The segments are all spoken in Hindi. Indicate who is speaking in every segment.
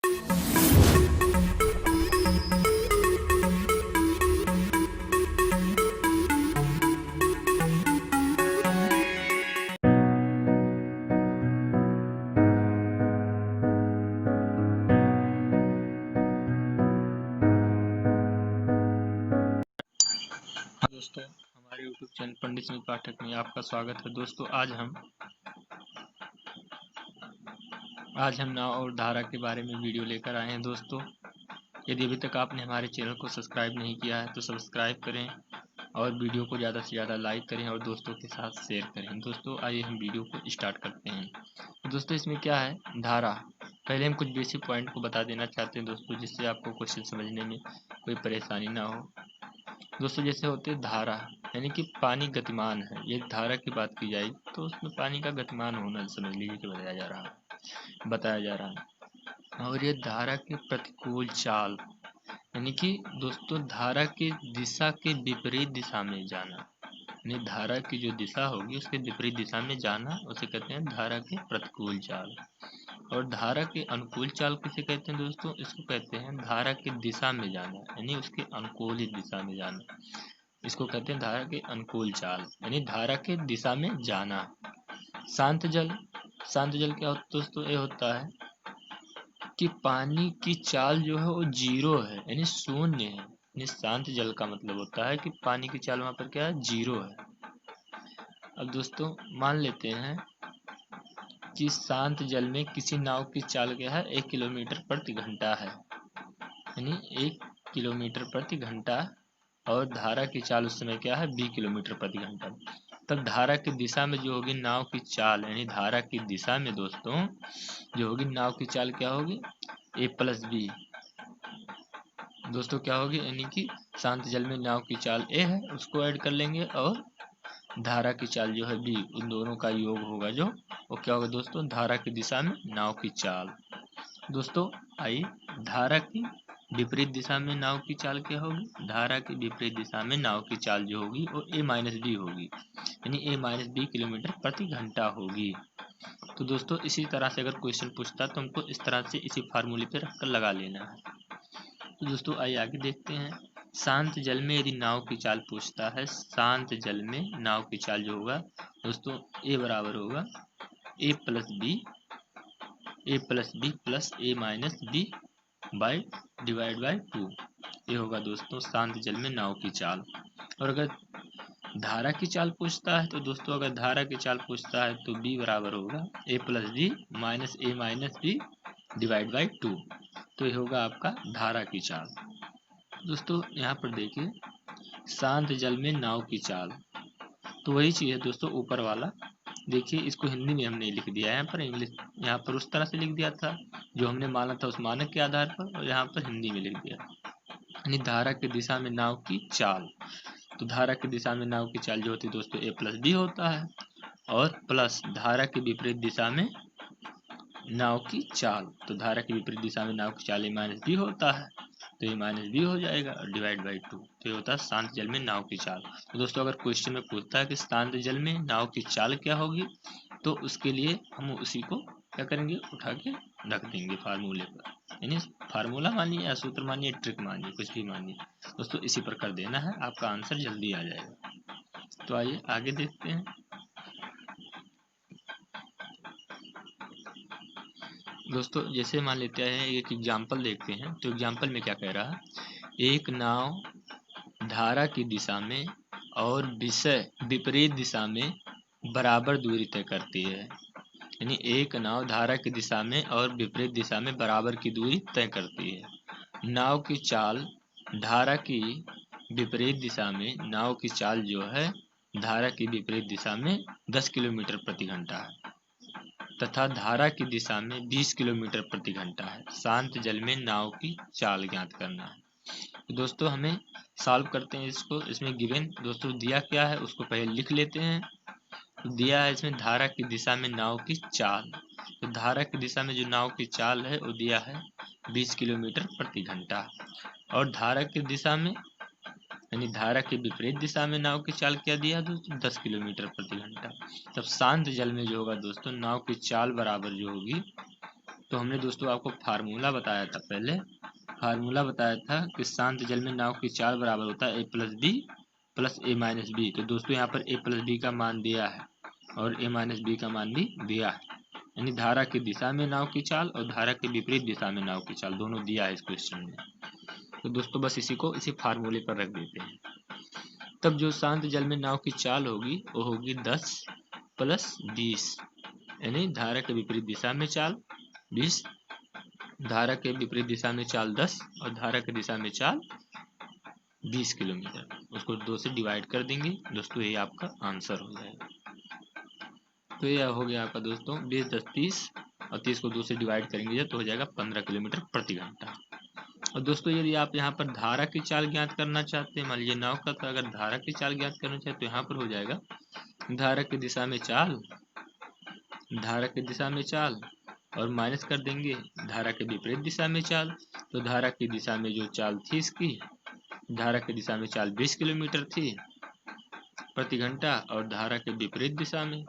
Speaker 1: दोस्तों, हमारे YouTube चैनल पंडित स्मिथ पाठक में आपका स्वागत है। दोस्तों, आज हम नाव और धारा के बारे में वीडियो लेकर आए हैं। दोस्तों, यदि अभी तक आपने हमारे चैनल को सब्सक्राइब नहीं किया है तो सब्सक्राइब करें और वीडियो को ज़्यादा से ज़्यादा लाइक करें और दोस्तों के साथ शेयर करें। दोस्तों, आइए हम वीडियो को स्टार्ट करते हैं। तो दोस्तों, इसमें क्या है, धारा। पहले हम कुछ बेसिक पॉइंट को बता देना चाहते हैं दोस्तों, जिससे आपको क्वेश्चन समझने में कोई परेशानी ना हो। दोस्तों, जैसे होते धारा यानी कि पानी गतिमान है। ये धारा की बात की जाए तो उसमें पानी का गतिमान होना समझ लीजिए कि बताया जा रहा है। और ये धारा के प्रतिकूल चाल यानी कि दोस्तों धारा की दिशा के विपरीत दिशा में जाना, यानी धारा की जो दिशा होगी उसके विपरीत दिशा में जाना, उसे कहते हैं धारा के प्रतिकूल चाल। और धारा के अनुकूल चाल किसे कहते हैं दोस्तों? इसको कहते हैं धारा की दिशा में जाना, यानी उसके अनुकूलित दिशा में जाना। इसको कहते हैं धारा के अनुकूल चाल, यानी धारा के दिशा में जाना। शांत जल क्या होता है दोस्तों? ये होता है कि पानी की चाल जो है वो जीरो है, यानी शून्य है। यानी शांत जल का मतलब होता है कि पानी की चाल वहां पर क्या है, जीरो है। अब दोस्तों मान लेते हैं कि शांत जल में किसी नाव की चाल क्या है, 1 किलोमीटर प्रति घंटा है, यानी 1 किलोमीटर प्रति घंटा। और धारा की चाल उस समय क्या है, 20 किलोमीटर प्रति घंटा। तब धारा की दिशा में जो होगी नाव की चाल, यानी धारा की दिशा में दोस्तों जो होगी नाव की चाल क्या होगी, a+b। दोस्तों क्या होगी, यानी कि शांत जल में नाव की चाल a है, उसको ऐड कर लेंगे, और धारा की चाल जो है b, उन दोनों का योग होगा जो वो क्या होगा दोस्तों, धारा की दिशा में नाव की चाल। दोस्तों आइए, धारा की विपरीत दिशा में नाव की चाल क्या होगी, धारा की विपरीत दिशा में नाव की चाल जो होगी वो a-b होगी, यानी a-b किलोमीटर प्रति घंटा होगी। तो दोस्तों इसी तरह से अगर क्वेश्चन पूछता है तो हमको इस तरह से इसी फार्मूले पे रखकर लगा लेना है। तो दोस्तों आइए आगे देखते हैं। शांत जल में यदि नाव की चाल पूछता है, शांत जल में नाव की चाल जो होगा दोस्तों a बराबर होगा a+b plus a-b by divide by 2। ये होगा दोस्तों शांत जल में नाव की चाल। और अगर धारा की चाल पूछता है तो दोस्तों अगर धारा की चाल पूछता है तो b बराबर होगा a+b minus a-b divide by 2। तो ये होगा आपका धारा की चाल। दोस्तों यहाँ पर देखिए, शांत जल में नाव की चाल, तो वही चीज़ है दोस्तों ऊपर वाला। देखिए इसको हिंदी में हमने लिख दिया है, यहाँ पर इंग्लिश यहाँ पर उस तरह से लिख दिया था जो हमने माना था उस मानक के आधार पर, और यहाँ पर हिंदी में लिख दिया, यानी धारा की दिशा में नाव की चाल। तो धारा की दिशा में नाव की चाल जो होती है दोस्तों a+b होता है, और प्लस धारा की विपरीत दिशा में नाव की चाल, तो धारा की विपरीत दिशा में नाव की चाल a-b होता है, तो a-b हो जाएगा और डिवाइड बाई 2। तो ये होता है शांत जल में नाव की चाल। तो दोस्तों अगर क्वेश्चन में पूछता है कि शांत जल में नाव की चाल क्या होगी, तो उसके लिए हम उसी को क्या करेंगे, उठा के रख देंगे फार्मूले पर, यानी फार्मूला मानिए या सूत्र मानिए, ट्रिक मानिए, कुछ भी मानिए दोस्तों, इसी पर कर देना है, आपका आंसर जल्दी आ जाएगा। तो आइए आगे देखते हैं। दोस्तों जैसे मान लेते हैं एक एग्जाम्पल देखते हैं, तो एग्जाम्पल में क्या कह रहा है, एक नाव धारा की दिशा में और विषय विपरीत दिशा में बराबर दूरी तय करती है, यानी एक नाव धारा की दिशा में और विपरीत दिशा में बराबर की दूरी तय करती है। नाव की चाल धारा की विपरीत दिशा में, नाव की चाल जो है धारा की विपरीत दिशा में 10 किलोमीटर प्रति घंटा है तथा धारा की दिशा में 20 किलोमीटर प्रति घंटा है। शांत जल में नाव की चाल ज्ञात करना है। तो दोस्तों हमें सॉल्व करते हैं इसको। इसमें गिवन दोस्तों दिया क्या है उसको पहले लिख लेते हैं। तो दिया है इसमें धारा की दिशा में नाव की चाल, तो धारा की दिशा में जो नाव की चाल है वो दिया है 20 किलोमीटर प्रति घंटा, और धारा की दिशा में यानी धारा के विपरीत दिशा में नाव की चाल क्या दिया दोस्तों, 10 किलोमीटर प्रति घंटा। तब शांत जल में जो होगा दोस्तों नाव की चाल बराबर जो होगी तो हमने दोस्तों आपको फार्मूला बताया था, पहले फार्मूला बताया था कि शांत जल में नाव की चाल बराबर होता है A+B प्लस A-B। तो दोस्तों यहाँ पर A+B का मान दिया है और A-B का मान भी दिया है, यानी धारा की दिशा में नाव की चाल और धारा के विपरीत दिशा में नाव की चाल दोनों दिया है इस क्वेश्चन में। तो दोस्तों बस इसी फार्मूले पर रख देते हैं। तब जो शांत जल में नाव की चाल होगी वो होगी 10 + 20, यानी धारा के विपरीत दिशा में चाल 20, धारा के विपरीत दिशा में चाल 10 और धारा की दिशा में चाल 20 किलोमीटर। उसको 2 से डिवाइड कर देंगे दोस्तों, ये आपका आंसर हो जाएगा। तो यह हो गया आपका दोस्तों 20 10 30 और 30 को 2 से डिवाइड करेंगे तो हो जाएगा 15 किलोमीटर प्रति घंटा। और दोस्तों यदि आप यहाँ पर धारा की चाल ज्ञात करना चाहते हैं, मान लीजिए नाव का, तो अगर धारा की चाल ज्ञात करना चाहते तो यहाँ पर हो जाएगा धारा की दिशा में चाल, धारा की दिशा में चाल और माइनस कर देंगे धारा के विपरीत दिशा में चाल। तो धारा की दिशा में जो चाल थी इसकी, धारा की दिशा में चाल 20 किलोमीटर थी प्रति घंटा और धारा के विपरीत दिशा में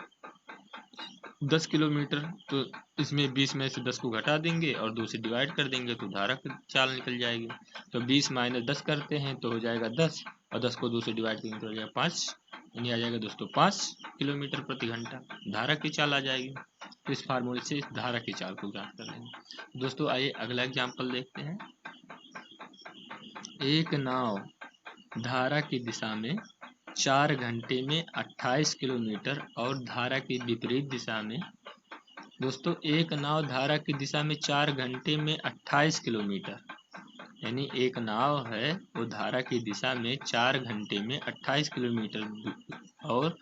Speaker 1: 10 किलोमीटर। तो इसमें 20 में से 10 को घटा देंगे और 2 से डिवाइड कर देंगे तो धारा की चाल निकल जाएगी। तो 20 - 10 करते हैं तो हो जाएगा 10 और 10 को 2 से डिवाइड करेंगे तो हो जाएगा 5, यानी आ जाएगा दोस्तों 5 किलोमीटर प्रति घंटा धारा की चाल आ जाएगी। तो इस फार्मूले से इस धारा की चाल को ज्ञात कर लेंगे। दोस्तों आइए अगला एग्जाम्पल देखते हैं। एक नाव धारा की दिशा में 4 घंटे में 28 किलोमीटर और धारा की विपरीत दिशा में, दोस्तों एक नाव धारा की दिशा में 4 घंटे में 28 किलोमीटर, यानी एक नाव है वो धारा की दिशा में 4 घंटे में 28 किलोमीटर और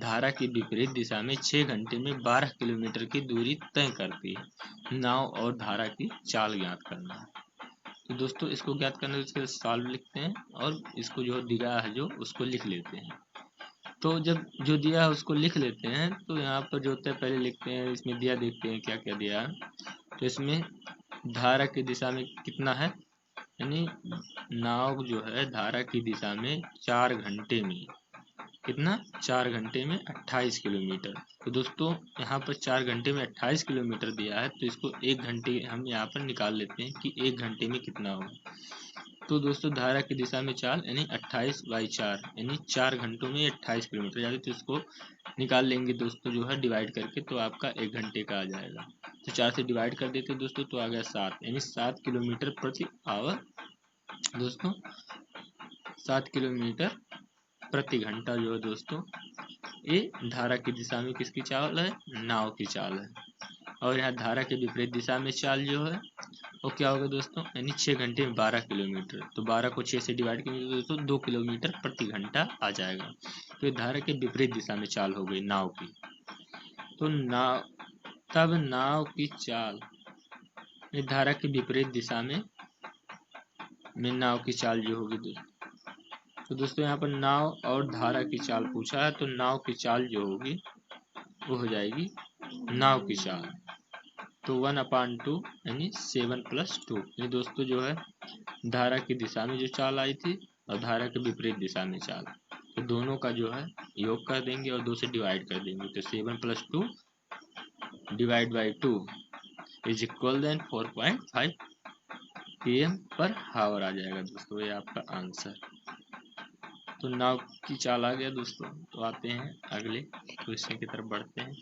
Speaker 1: धारा की विपरीत दिशा में 6 घंटे में 12 किलोमीटर की दूरी तय करती है। नाव और धारा की चाल ज्ञात करना है। तो दोस्तों इसको ज्ञात करने के लिए सॉल्व लिखते हैं और इसको जो दिया है जो उसको लिख लेते हैं। तो जब जो दिया है उसको लिख लेते हैं तो यहाँ पर जो होता है पहले लिखते हैं, इसमें दिया देखते हैं क्या क्या दिया है। तो इसमें धारा की दिशा में कितना है, यानी नाव जो है धारा की दिशा में 4 घंटे में कितना, 4 घंटे में 28 किलोमीटर। तो दोस्तों यहाँ पर 4 घंटे में 28 किलोमीटर दिया है तो इसको 1 घंटे हम यहाँ पर निकाल लेते हैं कि 1 घंटे में कितना होगा। तो दोस्तों धारा की दिशा में चाल यानी 28/4 यानी 4 घंटों में 28 किलोमीटर, यानी तो इसको निकाल लेंगे दोस्तों जो है डिवाइड करके, तो आपका 1 घंटे का आ जाएगा। तो 4 से डिवाइड कर देते दोस्तों तो आ गया 7, यानी 7 किलोमीटर प्रति आवर दोस्तों, 7 किलोमीटर प्रति घंटा जो है दोस्तों ये धारा की दिशा में किसकी चाल है, नाव की चाल है। और यहाँ धारा के विपरीत दिशा में चाल जो है वो क्या होगा दोस्तों, यानी 6 घंटे में 12 किलोमीटर। तो 12 को 6 से डिवाइड करेंगे तो दोस्तों 2 किलोमीटर प्रति घंटा आ जाएगा। तो ये धारा के विपरीत दिशा में चाल हो गई नाव की। तो नाव की चाल धारा के विपरीत दिशा में नाव की चाल जो होगी दोस्तों, तो दोस्तों यहाँ पर नाव और धारा की चाल पूछा है तो नाव की चाल जो होगी वो हो जाएगी नाव की चाल, तो 1/2 यानी 7+2। ये दोस्तों जो है धारा की दिशा में जो चाल आई थी और धारा के विपरीत दिशा में चाल, तो दोनों का जो है योग कर देंगे और 2 से डिवाइड कर देंगे। तो 7+2 divide by 2 is equal then 4.5 km/h आ जाएगा दोस्तों, ये आपका आंसर। तो नाव की चाल आ गया दोस्तों। तो आते हैं अगले क्वेश्चन की तरफ बढ़ते हैं।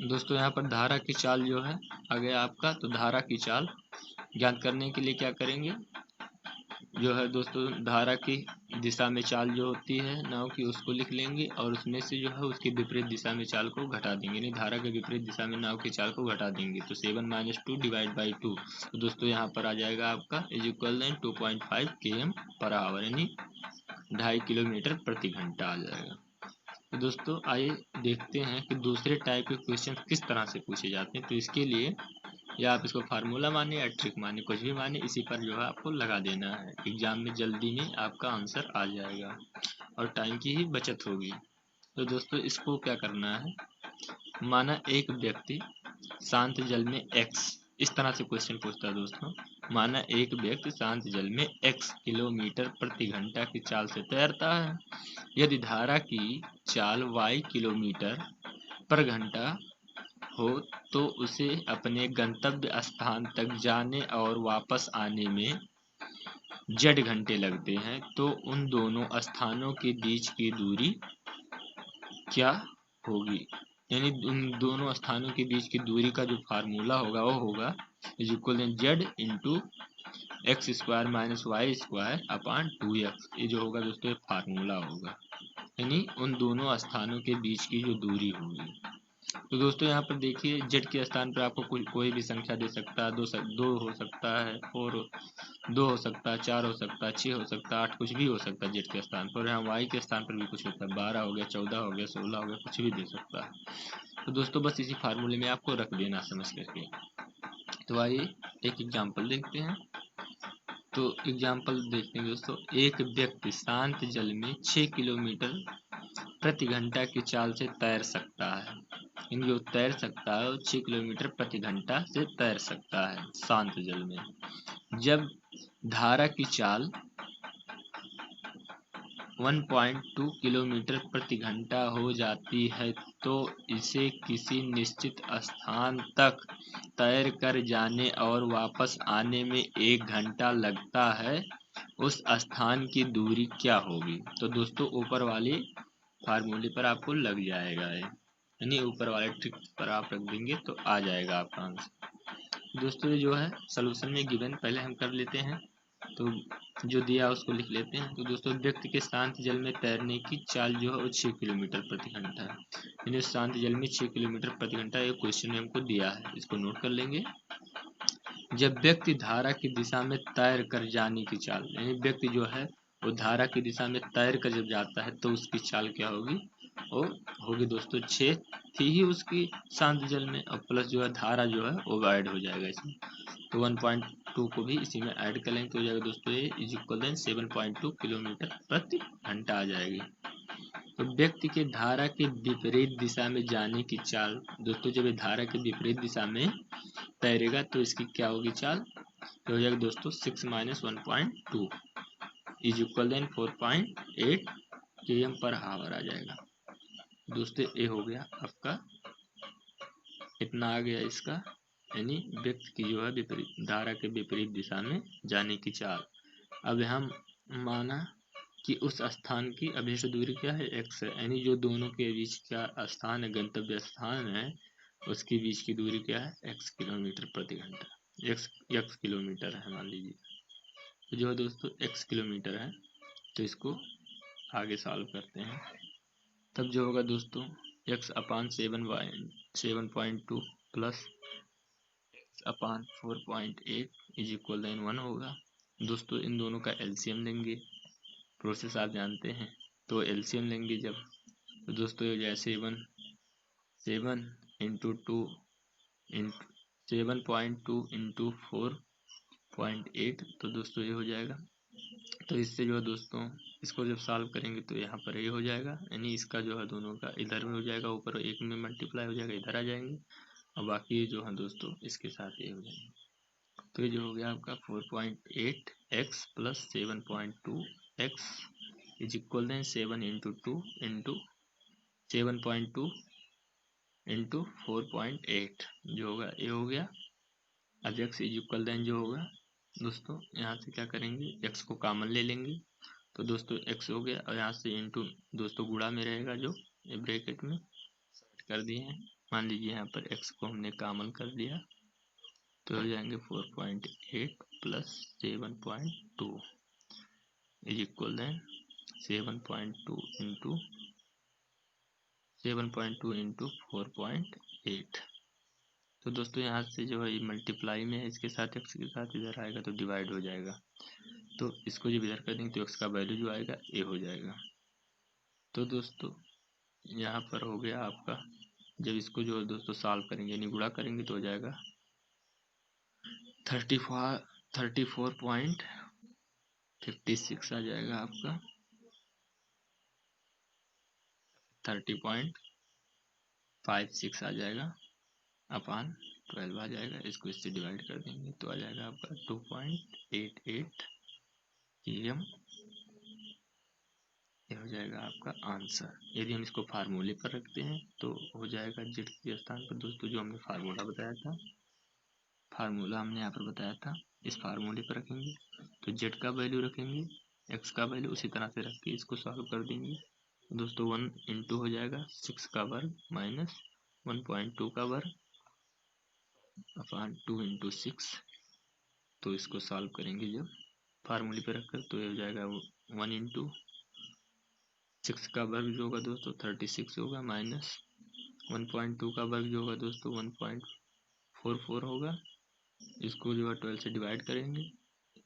Speaker 1: दोस्तों यहाँ पर धारा की चाल जो है आ गया आपका। तो धारा की चाल ज्ञात करने के लिए क्या करेंगे, जो है दोस्तों धारा की दिशा में चाल जो होती है नाव की उसको लिख लेंगे और उसमें से जो है उसके विपरीत दिशा में चाल को घटा देंगे, यानी धारा के विपरीत दिशा में नाव की चाल को घटा देंगे। तो 7 - 2 डिवाइड बाई 2, तो दोस्तों यहाँ पर आ जाएगा आपका इज इक्वल 2.5 km/h, यानी 2.5 किलोमीटर प्रति घंटा आ जाएगा। तो दोस्तों आइए देखते हैं कि दूसरे टाइप के क्वेश्चन किस तरह से पूछे जाते हैं। तो इसके लिए या आप इसको फार्मूला माने या ट्रिक माने, कुछ भी माने, इसी पर जो है आपको लगा देना है। एग्जाम में जल्दी में आपका आंसर आ जाएगा और टाइम की ही बचत होगी। तो दोस्तों इसको क्या करना है, माना एक व्यक्ति शांत जल में x, इस तरह से क्वेश्चन पूछता है दोस्तों। माना एक व्यक्ति शांत जल में x किलोमीटर प्रति घंटा की चाल से तैरता है। यदि धारा की चाल y किलोमीटर पर घंटा हो तो उसे अपने गंतव्य स्थान तक जाने और वापस आने में जेड घंटे लगते हैं, तो उन दोनों स्थानों के बीच की दूरी क्या होगी। यानी उन दोनों स्थानों के बीच की दूरी का जो फार्मूला होगा वो होगा is equal z into x square minus y square upon 2x। ये जो होगा दोस्तों ये फार्मूला होगा, यानी उन दोनों स्थानों के बीच की जो दूरी होगी। तो दोस्तों यहाँ पर देखिए जेड के स्थान पर आपको कोई भी संख्या दे सकता है, दो हो सकता है, और 2 हो सकता है, 4 हो सकता है, 6 हो सकता है, 8 कुछ भी हो सकता है जेड के स्थान पर। यहाँ वाई के स्थान पर भी कुछ होता है, 12 हो गया, 14 हो गया, 16 हो गया, कुछ भी दे सकता है। तो दोस्तों बस इसी फार्मूले में आपको रख देना समझ करके। तो आइए एक एग्जाम्पल देखते हैं। तो एग्जाम्पल देखते हैं दोस्तों। एक व्यक्ति शांत जल में 6 किलोमीटर प्रति घंटा की चाल से तैर सकता है। जो तैर सकता है वो 6 किलोमीटर प्रति घंटा से तैर सकता है शांत जल में। जब धारा की चाल 1.2 किलोमीटर प्रति घंटा हो जाती है तो इसे किसी निश्चित स्थान तक तैर कर जाने और वापस आने में 1 घंटा लगता है। उस स्थान की दूरी क्या होगी। तो दोस्तों ऊपर वाले फार्मूले पर आपको लग जाएगा, यानी ऊपर वाले ट्रिक पर आप रख देंगे तो आ जाएगा आपका आंसर। दोस्तों ये जो है सॉल्यूशन में गिवन पहले हम कर लेते हैं, तो जो दिया उसको लिख लेते हैं। तो दोस्तों व्यक्ति के शांत जल में तैरने की चाल जो है वो 6 किलोमीटर प्रति घंटा है, यानी शांत जल में 6 किलोमीटर प्रति घंटा ये क्वेश्चन में हमको दिया है, इसको नोट कर लेंगे। जब व्यक्ति धारा की दिशा में तैर कर जाने की चाल, यानी व्यक्ति जो है वो धारा की दिशा में तैर कर जब जाता है तो उसकी चाल क्या होगी, वो होगी दोस्तों 6 थी ही उसकी शांत जल में, और प्लस जो है धारा जो है वो ऐड हो जाएगा इसमें। तो 1.2 को भी इसी में ऐड कर लेंगे तो हो जाएगा दोस्तों ये इज इक्वल 7.2 किलोमीटर प्रति घंटा आ जाएगी। तो व्यक्ति के धारा के विपरीत दिशा में जाने की चाल, दोस्तों जब ये धारा के विपरीत दिशा में तैरेगा तो इसकी क्या होगी चाल, तो हो जाएगा दोस्तों 6 माइनस 1.2 इज इक्वल 4.8 km पर हावर आ जाएगा। दोस्तों ये हो गया आपका, इतना आ गया इसका, यानी व्यक्ति की जो है विपरीत धारा के विपरीत दिशा में जाने की चाल। अब हम माना कि उस स्थान की अभिष्ट दूरी क्या है, x है, यानी जो दोनों के बीच का स्थान है, गंतव्य स्थान है, उसके बीच की दूरी क्या है, x किलोमीटर प्रति घंटा, x किलोमीटर है मान लीजिए। तो जो है दोस्तों x किलोमीटर है, तो इसको आगे सॉल्व करते हैं। तब जो होगा दोस्तों x upon 7.2 plus x upon 4.8 is equal 1 होगा। दोस्तों इन दोनों का एलसीएम लेंगे, प्रोसेस आप जानते हैं। तो एलसीएम लेंगे जब, तो दोस्तों ये हो जाए 7 इंटू 2 इंटू 7.2 इंटू 4.8, तो दोस्तों ये हो जाएगा। तो इससे जो है दोस्तों इसको जब सॉल्व करेंगे तो यहाँ पर ये हो जाएगा, यानी इसका जो है दोनों का इधर में हो जाएगा, ऊपर एक में मल्टीप्लाई हो जाएगा, इधर आ जाएंगे, और बाकी जो है दोस्तों इसके साथ ये हो जाएंगे। तो ये जो हो गया आपका 4.8x plus 7.2x is equal 7 into 2 into 7.2 into 4.8 जो होगा ये हो गया। अब x इज इक्वल जो होगा दोस्तों यहाँ से क्या करेंगे, x को कॉमन ले लेंगे, तो दोस्तों x हो गया, और यहाँ से इंटू दोस्तों गुणा में रहेगा जो ये ब्रैकेट में सेट कर दिए हैं। मान लीजिए यहाँ पर x को हमने कॉमन कर दिया, तो हो जाएंगे 4.8 plus 7.2 is equal 7.2 into 7.2 into 4.8। तो दोस्तों यहाँ से जो है मल्टीप्लाई में है इसके साथ, x के साथ इधर आएगा तो डिवाइड हो जाएगा, तो इसको जब इधर कर देंगे तो x का वैल्यू जो आएगा ए हो जाएगा। तो दोस्तों यहाँ पर हो गया आपका, जब इसको जो है दोस्तों सॉल्व करेंगे यानी गुणा करेंगे तो हो जाएगा 34.56 आ जाएगा आपका, 30.56 आ जाएगा अपान 12 आ जाएगा। इसको इससे डिवाइड कर देंगे तो आ जाएगा आपका 2.88 km हो जाएगा आपका आंसर। यदि हम इसको फार्मूले पर रखते हैं तो हो जाएगा जेड के स्थान पर दोस्तों जो हमने फार्मूला बताया था, फार्मूला हमने यहाँ पर बताया था, इस फार्मूले पर रखेंगे तो जेड का वैल्यू रखेंगे, एक्स का वैल्यू उसी तरह से रख के इसको सॉल्व कर देंगे। तो दोस्तों 1 इंटू हो जाएगा 6 का वर्ग माइनस 1.2 का वर्ग अपॉन 2 इंटू 6। तो इसको सॉल्व करेंगे जब फार्मूले पे रखकर तो ये हो जाएगा 1 इंटू 6 का वर्ग जो होगा दोस्तों 36 होगा, माइनस 1.2 का वर्ग जो होगा दोस्तों 1.44 होगा। इसको जो है 12 से डिवाइड करेंगे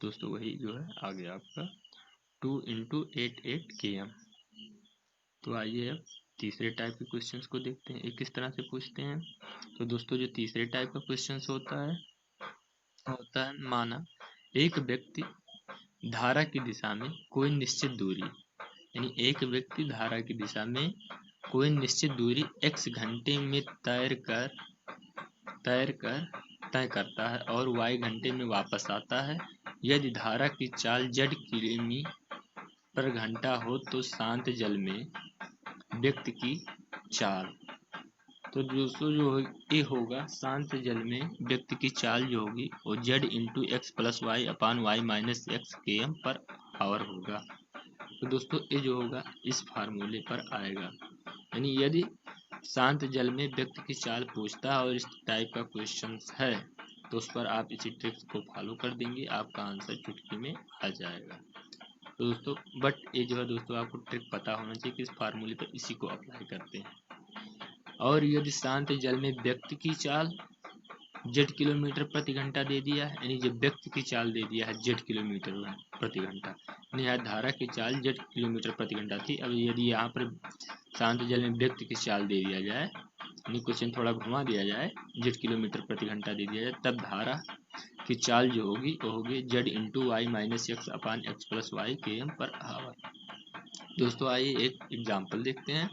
Speaker 1: दोस्तों, वही जो है आ गया आपका 2 इंटू 88 km। तो आइए अब तीसरे टाइप के क्वेश्चंस को देखते हैं, एक किस तरह से पूछते हैं। तो दोस्तों जो तीसरे टाइप का क्वेश्चंस होता है माना एक व्यक्ति धारा की दिशा में कोई निश्चित दूरी, यानी एक व्यक्ति धारा की दिशा में कोई निश्चित दूरी x घंटे में तय करता है और y घंटे में वापस आता है। यदि धारा की चाल z किमी पर घंटा हो तो शांत जल में व्यक्ति की चाल। तो दोस्तों जो ये होगा शांत जल में व्यक्ति की चाल जो होगी वो z into x plus y upon y minus x km per hour होगा। तो दोस्तों ये जो होगा इस फार्मूले पर आएगा, यानी यदि शांत जल में व्यक्ति की चाल पूछता है और इस टाइप का क्वेश्चन है तो उस पर आप इसी ट्रिक्स को फॉलो कर देंगे, आपका आंसर चुटकी में आ जाएगा। तो दोस्तों बट ये जो है दोस्तों आपको ट्रिक पता होना चाहिए कि इस फार्मूले पर इसी को अप्लाई करते हैं। और यदि शांत जल में व्यक्ति की चाल जेड किलोमीटर प्रति घंटा दे दिया है, यानी जब व्यक्ति की चाल दे दिया है जेड किलोमीटर प्रति घंटा, यानी धारा की चाल जेड किलोमीटर प्रति घंटा थी। अब यदि यहाँ पर शांत जल में व्यक्ति की चाल दे दिया जाए, यानी क्वेश्चन थोड़ा घुमा दिया जाए, जेड किलोमीटर प्रति घंटा दे दिया जाए, तब धारा की चाल जो होगी वो होगी z into y minus x upon x plus y km per hour. दोस्तों आइए एक एग्जाम्पल देखते हैं।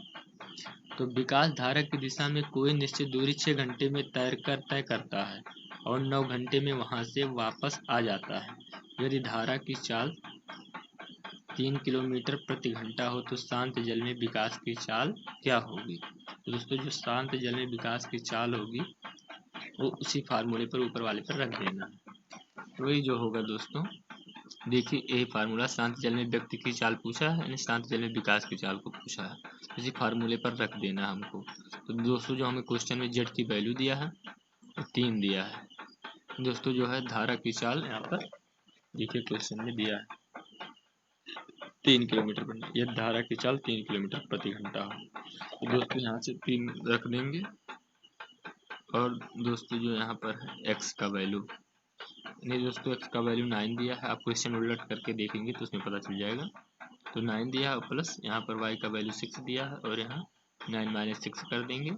Speaker 1: तो विकास धारा की दिशा में कोई निश्चित दूरी 6 घंटे में तय करता है और 9 घंटे में वहां से वापस आ जाता है। यदि धारा की चाल 3 किलोमीटर प्रति घंटा हो तो शांत जल में विकास की चाल क्या होगी। तो दोस्तों जो शांत जल में विकास की चाल होगी वो उसी फार्मूले पर ऊपर वाले पर रख देना है। तो वही जो होगा दोस्तों, देखिए यही फार्मूला शांत जल में व्यक्ति की चाल पूछा है, यानी शांत जल में विकास की चाल को पूछा है, इसी फार्मूले पर रख देना हमको। तो दोस्तों जो हमें क्वेश्चन में जेड की वैल्यू दिया है 3 दिया है दोस्तों, जो है धारा की चाल यहाँ पर देखिए क्वेश्चन में दिया है 3 किलोमीटर पर, यह धारा की चाल 3 किलोमीटर प्रति घंटा हो। तो दोस्तों यहाँ से 3 रख देंगे और दोस्तों जो यहाँ पर है एक्स का वैल्यू, नहीं दोस्तों एक्स का वैल्यू 9 दिया है, आप क्वेश्चन उलट करके देखेंगे तो उसमें पता चल जाएगा। तो 9 दिया है प्लस यहाँ पर y का वैल्यू 6 दिया है और यहाँ 9 माइनस 6 कर देंगे।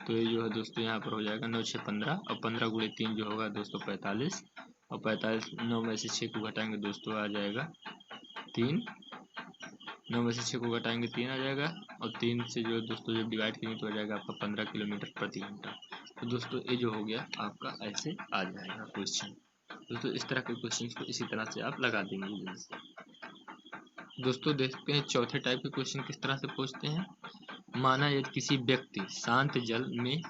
Speaker 1: तो ये जो है दोस्तों यहाँ पर हो जाएगा 9 6 15 और 15 गुणे 3 जो होगा दोस्तों 45 और 45 9 में से 6 को घटाएंगे दोस्तों आ जाएगा 3, 9 में से 6 को घटाएंगे 3 आ जाएगा और 3 से जो दोस्तों जब डिवाइड करेंगे तो आ जाएगा आपका 15 किलोमीटर प्रति घंटा। तो दोस्तों ये जो हो गया आपका ऐसे आ जाएगा क्वेश्चन। दोस्तों इस तरह के क्वेश्चन को इसी तरह से आप लगा देंगे जल्दी से। दोस्तों देखते हैं चौथे टाइप के क्वेश्चन किस तरह से पूछते हैं। माना यदि किसी व्यक्ति शांत जल में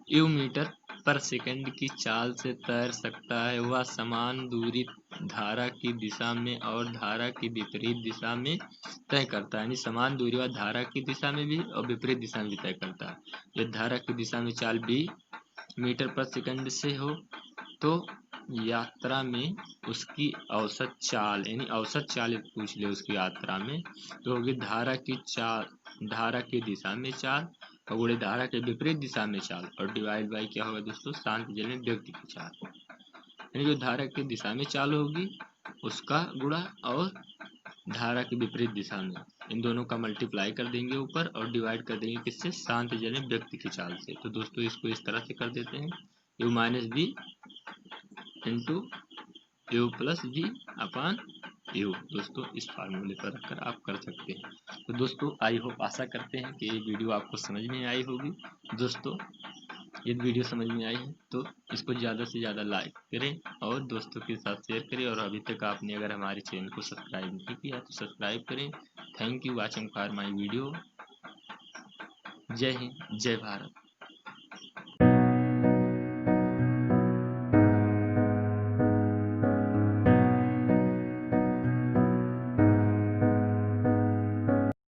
Speaker 1: यू मीटर पर सेकंड की चाल से तैर सकता है, वह समान दूरी धारा की दिशा में और धारा की विपरीत दिशा में तय करता है, यानी समान दूरी वह धारा की दिशा में भी और विपरीत दिशा में भी तय करता है। यदि धारा की दिशा में चाल b मीटर पर सेकंड से हो तो यात्रा में उसकी औसत चाल, यानी औसत चाल पूछ ले उसकी यात्रा में, तो होगी धारा की दिशा में चाल और गुणे धारा के विपरीत दिशा में चाल और डिवाइड बाई क्या होगा दोस्तों शांत जल में व्यक्ति की चाल, यानी जो धारा की दिशा में चाल होगी उसका गुणा और धारा की विपरीत दिशा में, इन दोनों का मल्टीप्लाई कर देंगे ऊपर और डिवाइड कर देंगे किससे, शांत जल में व्यक्ति की चाल से। तो दोस्तों इसको इस तरह से कर देते हैं u minus b into u plus b upon u. दोस्तों इस फार्मूले पर रखकर आप कर सकते हैं। तो दोस्तों आई होप आशा करते हैं कि ये वीडियो आपको समझ में आई होगी। दोस्तों यदि वीडियो समझ में आई है तो इसको ज़्यादा से ज़्यादा लाइक करें और दोस्तों के साथ शेयर करें। और अभी तक आपने अगर हमारे चैनल को सब्सक्राइब नहीं किया तो सब्सक्राइब करें। Thank you watching for my video. जय हिंद, जय भारत।